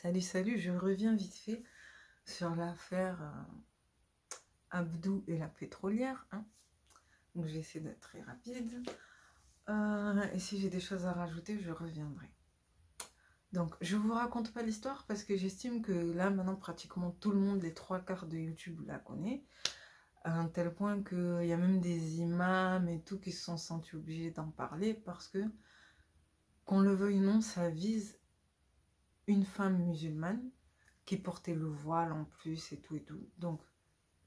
Salut, salut, je reviens vite fait sur l'affaire Abdou et la pétrolière. Hein. Donc je vais essayer d'être très rapide. Et si j'ai des choses à rajouter, je reviendrai. Donc je vous raconte pas l'histoire parce que j'estime que là maintenant pratiquement tout le monde, les 3/4 de YouTube la connaît. À un tel point qu'il y a même des imams et tout qui se sont sentis obligés d'en parler parce que, qu'on le veuille ou non, ça vise une femme musulmane qui portait le voile en plus et tout et tout. Donc,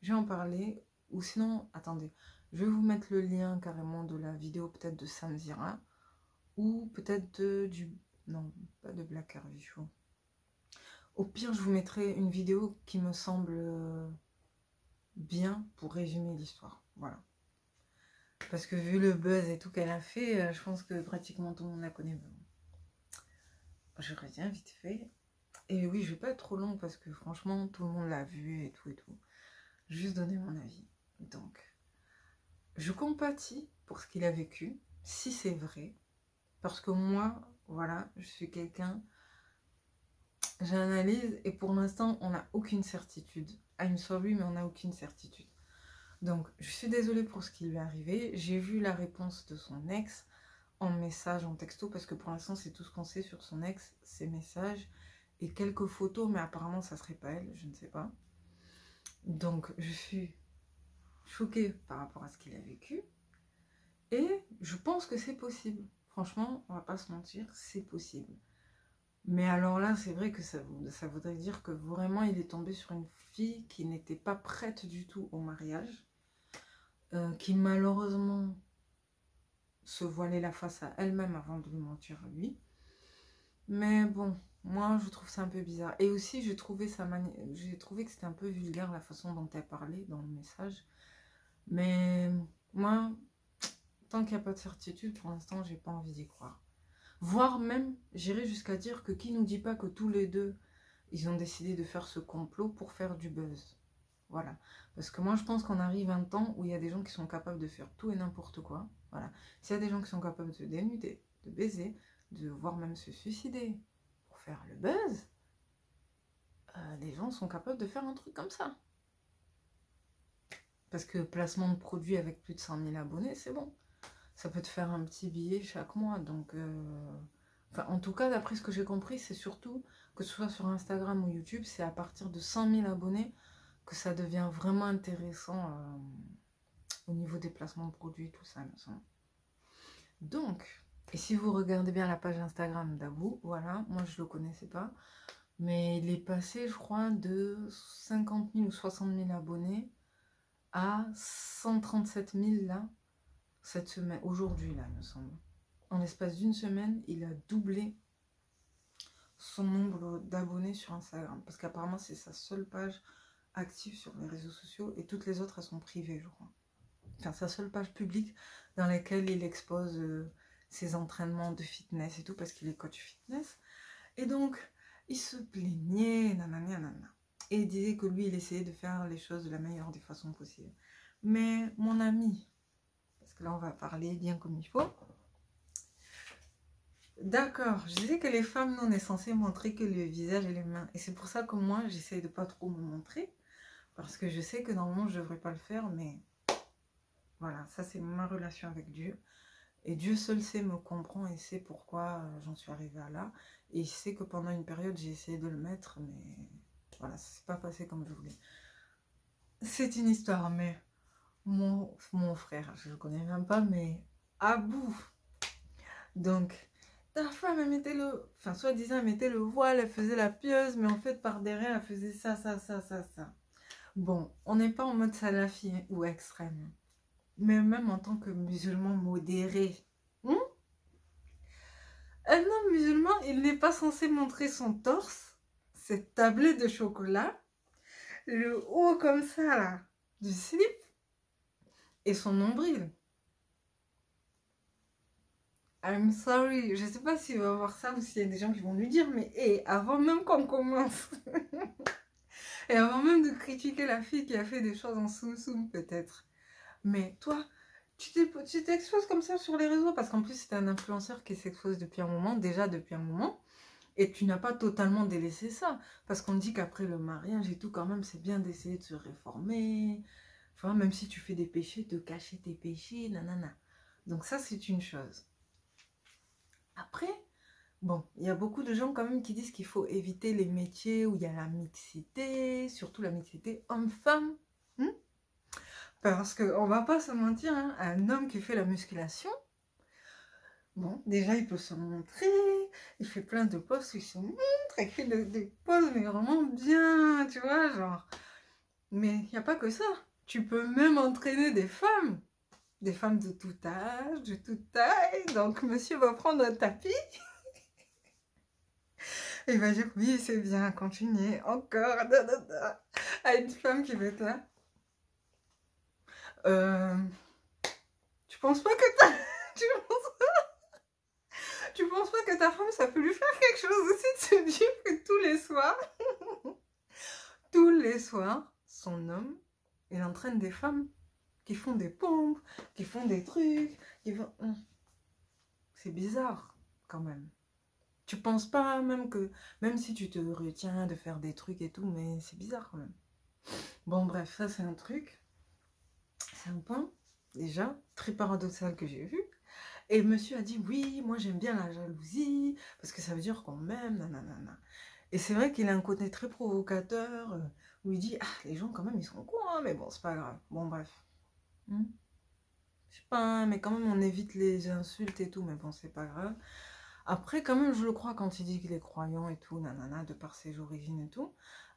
je vais en parler. Ou sinon, attendez, je vais vous mettre le lien carrément de la vidéo peut-être de Samzira. Ou peut-être du... Non, pas de Black Harvey Show. Au pire, je vous mettrai une vidéo qui me semble bien pour résumer l'histoire. Voilà. Parce que vu le buzz et tout qu'elle a fait, je pense que pratiquement tout le monde la connaît. Je reviens vite fait. Et oui, je vais pas être trop long parce que franchement, tout le monde l'a vu et tout et tout. Juste donner mon avis. Donc, je compatis pour ce qu'il a vécu, si c'est vrai. Parce que moi, voilà, je suis quelqu'un, j'analyse et pour l'instant, on n'a aucune certitude. I'm sorry, mais on n'a aucune certitude. Donc, je suis désolée pour ce qui lui est arrivé. J'ai vu la réponse de son ex en message, en texto, parce que pour l'instant, c'est tout ce qu'on sait sur son ex, ses messages et quelques photos, mais apparemment, ça serait pas elle, je ne sais pas. Donc, je suis choquée par rapport à ce qu'il a vécu. Et je pense que c'est possible. Franchement, on va pas se mentir, c'est possible. Mais alors là, c'est vrai que ça voudrait dire que vraiment, il est tombé sur une fille qui n'était pas prête du tout au mariage, qui malheureusement se voilait la face à elle-même avant de lui mentir à lui. Mais bon, moi, je trouve ça un peu bizarre. Et aussi, j'ai trouvé que c'était un peu vulgaire la façon dont elle parlait dans le message. Mais moi, tant qu'il n'y a pas de certitude, pour l'instant, j'ai pas envie d'y croire. Voire même, j'irais jusqu'à dire que qui nous dit pas que tous les deux, ils ont décidé de faire ce complot pour faire du buzz. Voilà. Parce que moi, je pense qu'on arrive à un temps où il y a des gens qui sont capables de faire tout et n'importe quoi. Voilà. S'il y a des gens qui sont capables de se dénuder, de baiser, de voire même se suicider pour faire le buzz, les gens sont capables de faire un truc comme ça. Parce que placement de produits avec plus de 100 000 abonnés, c'est bon. Ça peut te faire un petit billet chaque mois. Donc, enfin, en tout cas, d'après ce que j'ai compris, c'est surtout que ce soit sur Instagram ou YouTube, c'est à partir de 100 000 abonnés que ça devient vraiment intéressant au niveau des placements de produits, tout ça, il me semble. Donc, et si vous regardez bien la page Instagram d'Abou, voilà, moi je ne le connaissais pas, mais il est passé, je crois, de 50 000 ou 60 000 abonnés à 137 000 là, cette semaine, aujourd'hui là, il me semble. En l'espace d'une semaine, il a doublé son nombre d'abonnés sur Instagram. Parce qu'apparemment, c'est sa seule page active sur les réseaux sociaux et toutes les autres, elles sont privées, je crois. Enfin, sa seule page publique dans laquelle il expose ses entraînements de fitness et tout, parce qu'il est coach fitness. Et donc, il se plaignait, nanana, nanana. Et il disait que lui, il essayait de faire les choses de la meilleure des façons possibles. Mais mon ami, parce que là, on va parler bien comme il faut. D'accord, je sais que les femmes, nous, on est censé montrer que le visage et les mains. Et c'est pour ça que moi, j'essaye de pas trop me montrer. Parce que je sais que normalement, je devrais pas le faire, mais voilà, ça c'est ma relation avec Dieu. Et Dieu seul sait, me comprend et sait pourquoi j'en suis arrivée à là. Et il sait que pendant une période, j'ai essayé de le mettre, mais voilà, ça s'est pas passé comme je voulais. C'est une histoire, mais mon frère, je le connais même pas, mais à bout. Donc, ta femme, elle mettait le... Enfin, soi-disant, elle mettait le voile, elle faisait la pieuse, mais en fait, par derrière, elle faisait ça, ça, ça, ça, ça. Bon, on n'est pas en mode salafi ou extrême. Mais même en tant que musulman modéré. Un homme musulman, il n'est pas censé montrer son torse, cette tablette de chocolat, le haut comme ça, là, du slip, et son nombril. I'm sorry, je sais pas s'il va voir ça ou s'il y a des gens qui vont lui dire, mais hey, avant même qu'on commence, et avant même de critiquer la fille qui a fait des choses en soum-soum peut-être, mais toi, tu t'exposes comme ça sur les réseaux, parce qu'en plus c'est un influenceur qui s'expose depuis un moment, déjà depuis un moment, Et tu n'as pas totalement délaissé ça. Parce qu'on dit qu'après le mariage et tout, quand même, c'est bien d'essayer de se réformer. Enfin, même si tu fais des péchés, de cacher tes péchés, nanana. Donc ça, c'est une chose. Après, bon, il y a beaucoup de gens quand même qui disent qu'il faut éviter les métiers où il y a la mixité, surtout la mixité homme-femme. Parce qu'on va pas se mentir, hein, un homme qui fait la musculation, bon, déjà il peut se montrer, il fait plein de poses, il se montre, il fait des poses mais vraiment bien, tu vois, genre. Mais il n'y a pas que ça. Tu peux même entraîner des femmes de tout âge, de toute taille. Donc monsieur va prendre un tapis et il va dire oui c'est bien, continuez, encore, à une femme qui va être là. Tu penses pas que t'as... Tu penses pas que ta femme, ça peut lui faire quelque chose aussi de se dire que tous les soirs, son homme, il entraîne des femmes qui font des pompes, qui font des trucs, qui font... C'est bizarre, quand même. Tu penses pas même que... Même si tu te retiens de faire des trucs et tout, mais c'est bizarre quand même. Bon, bref, ça c'est un truc. C'est un point, déjà, très paradoxal que j'ai vu. Et monsieur a dit, oui, moi j'aime bien la jalousie, parce que ça veut dire qu'on m'aime, nanana. Et c'est vrai qu'il a un côté très provocateur, où il dit, ah, les gens quand même, ils sont cons, hein, mais bon, c'est pas grave. Bon, bref. Je sais pas, hein, mais quand même, on évite les insultes et tout, mais bon, c'est pas grave. Après, quand même, je le crois quand il dit qu'il est croyant et tout, nanana, de par ses origines et tout.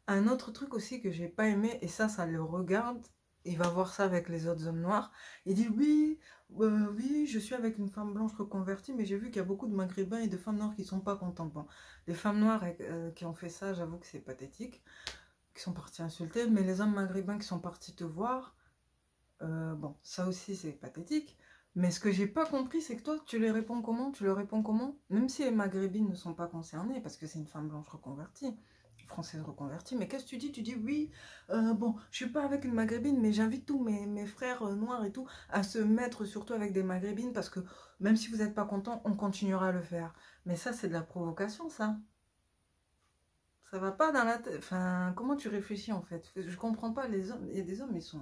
Un autre truc aussi que j'ai pas aimé, et ça le regarde, il va voir ça avec les autres hommes noirs, il dit oui, oui, je suis avec une femme blanche reconvertie, mais j'ai vu qu'il y a beaucoup de maghrébins et de femmes noires qui sont pas contents. Bon, les femmes noires qui ont fait ça, j'avoue que c'est pathétique, qui sont partis insulter, mais les hommes maghrébins qui sont partis te voir, bon, ça aussi c'est pathétique. Mais ce que j'ai pas compris, c'est que toi, tu les réponds comment? Tu leur réponds comment? Même si les maghrébines ne sont pas concernées, parce que c'est une femme blanche reconvertie, française reconvertie, mais qu'est-ce que tu dis? Tu dis oui, bon, je suis pas avec une maghrébine, mais j'invite tous mes frères noirs et tout à se mettre surtout avec des maghrébines, parce que même si vous n'êtes pas content, on continuera à le faire. Mais ça, c'est de la provocation, ça. Ça va pas dans la tête. Enfin, comment tu réfléchis en fait? Je comprends pas les hommes. Il y a des hommes, ils sont...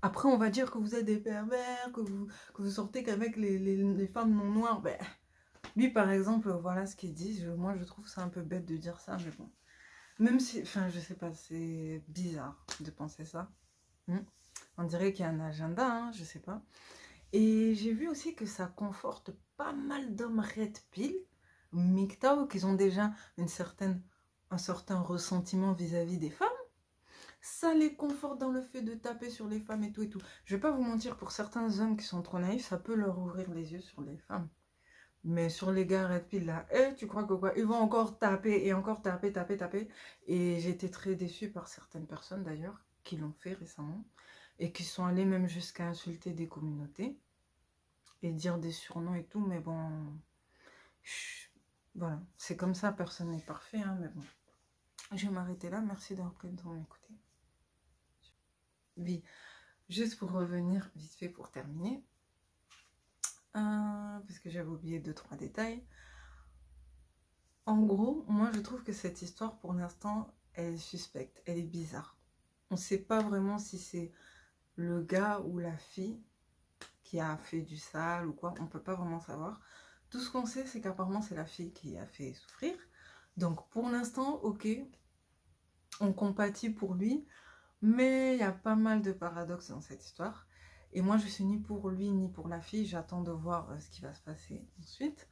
Après, on va dire que vous êtes des pervers, que vous sortez qu'avec les femmes non noires. Ben, lui, par exemple, voilà ce qu'il dit. Moi, je trouve ça un peu bête de dire ça, mais bon. Même si, enfin, je sais pas, c'est bizarre de penser ça. On dirait qu'il y a un agenda, hein, je sais pas. Et j'ai vu aussi que ça conforte pas mal d'hommes red pill, MGTOW, qui ont déjà un certain ressentiment vis-à-vis des femmes. Ça les conforte dans le fait de taper sur les femmes et tout et tout. Je vais pas vous mentir, pour certains hommes qui sont trop naïfs, ça peut leur ouvrir les yeux sur les femmes. Mais sur les gars red pill là, tu crois que quoi? Ils vont encore taper et encore taper, taper, taper. Et j'ai été très déçue par certaines personnes d'ailleurs, qui l'ont fait récemment. Et qui sont allées même jusqu'à insulter des communautés. Et dire des surnoms et tout, mais bon... Voilà, c'est comme ça, personne n'est parfait, hein, mais bon. Je vais m'arrêter là, merci d'avoir pris le temps d'écouter. Oui, juste pour revenir vite fait pour terminer, parce que j'avais oublié 2-3 détails. En gros, moi je trouve que cette histoire pour l'instant, elle est suspecte, elle est bizarre. On ne sait pas vraiment si c'est le gars ou la fille qui a fait du sale ou quoi, on ne peut pas vraiment savoir. Tout ce qu'on sait, c'est qu'apparemment c'est la fille qui a fait souffrir. Donc pour l'instant, ok, on compatit pour lui. Mais il y a pas mal de paradoxes dans cette histoire. Et moi, je suis ni pour lui, ni pour la fille. J'attends de voir ce qui va se passer ensuite.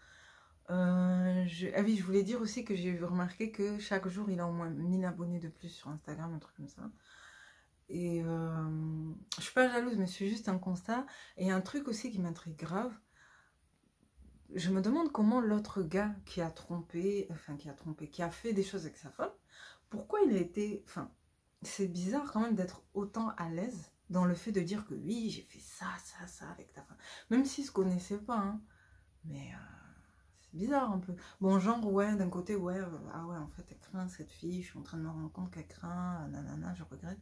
Ah oui, je voulais dire aussi que j'ai remarqué que chaque jour, il a au moins 1000 abonnés de plus sur Instagram, un truc comme ça. Et je suis pas jalouse, mais c'est juste un constat. Et un truc aussi qui m'intrigue grave. Je me demande comment l'autre gars qui a trompé, qui a fait des choses avec sa femme, pourquoi il a été... Enfin, c'est bizarre quand même d'être autant à l'aise dans le fait de dire que oui, j'ai fait ça, ça, ça avec ta femme. Même s'ils ne se connaissaient pas, hein. Mais c'est bizarre un peu. Bon, genre, ouais, d'un côté, ouais, ah ouais, en fait, elle craint cette fille, je suis en train de me rendre compte qu'elle craint, nanana, je regrette.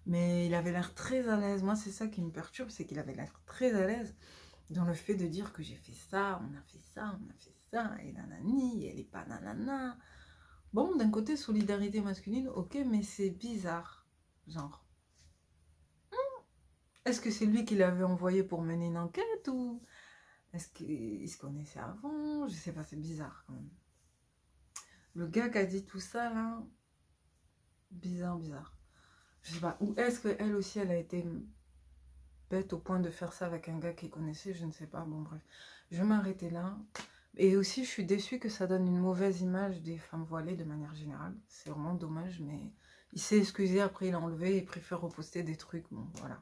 Mais il avait l'air très à l'aise. Moi, c'est ça qui me perturbe, c'est qu'il avait l'air très à l'aise dans le fait de dire que j'ai fait ça, on a fait ça, ça, et nanani, elle est pas nanana. Bon, d'un côté, solidarité masculine, ok, mais c'est bizarre. Genre, est-ce que c'est lui qui l'avait envoyé pour mener une enquête ou est-ce qu'il se connaissait avant? Je sais pas, c'est bizarre quand même. Le gars qui a dit tout ça là, bizarre, bizarre. Je sais pas. Ou est-ce qu'elle aussi, elle a été bête au point de faire ça avec un gars qu'elle connaissait? Je ne sais pas. Bon, bref. Je vais m'arrêter là. Et aussi, je suis déçue que ça donne une mauvaise image des femmes voilées de manière générale. C'est vraiment dommage, mais il s'est excusé, après il a enlevé et préfère reposter des trucs. Bon, voilà.